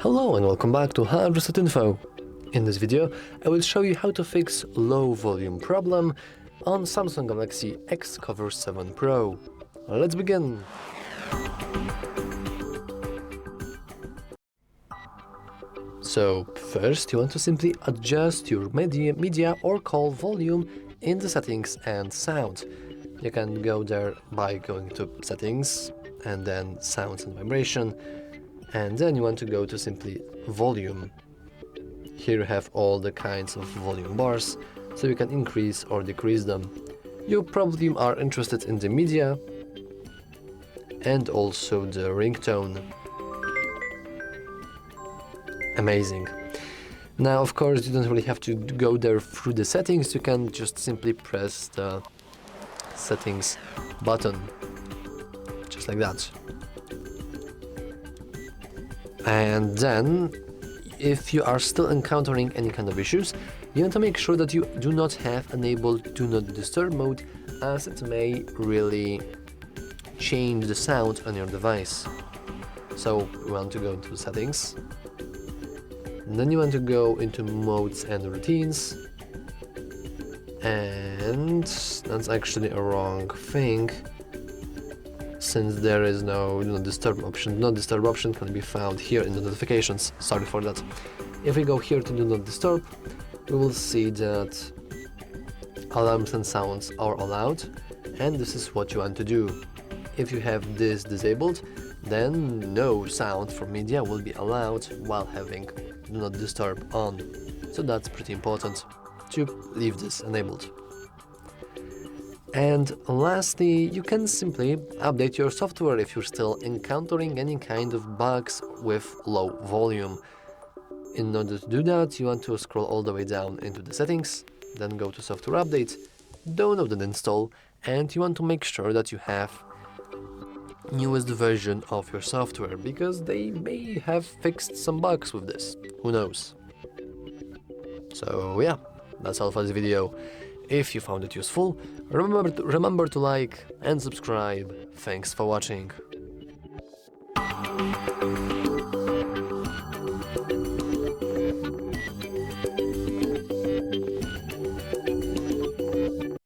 Hello and welcome back to HardReset.Info. In this video, I will show you how to fix low volume problem on Samsung Galaxy XCover7 Pro. Let's begin! So first you want to simply adjust your media or call volume in the settings and sound. You can go there by going to settings and then sounds and vibration, and then you want to go to simply volume. Here you have all the kinds of volume bars, so you can increase or decrease them. You probably are interested in the media and also the ringtone. Amazing. Now of course you don't really have to go there through the settings, you can just simply press the settings button, just like that. And then, if you are still encountering any kind of issues, you want to make sure that you do not have enabled Do Not Disturb mode, as it may really change the sound on your device. So you want to go into settings, and then you want to go into modes and routines, and that's actually a wrong thing, since there is no Do Not Disturb option. Do Not Disturb option can be found here in the notifications. Sorry for that. If we go here to Do Not Disturb, we will see that alarms and sounds are allowed, and this is what you want to do. If you have this disabled, then no sound from media will be allowed while having Do Not Disturb on. So that's pretty important to leave this enabled. And lastly, you can simply update your software if you're still encountering any kind of bugs with low volume. In order to do that, you want to scroll all the way down into the settings, then go to software update, download and install, and you want to make sure that you have newest version of your software, because they may have fixed some bugs with this, who knows. So yeah, that's all for this video. If you found it useful, remember to like and subscribe. Thanks for watching.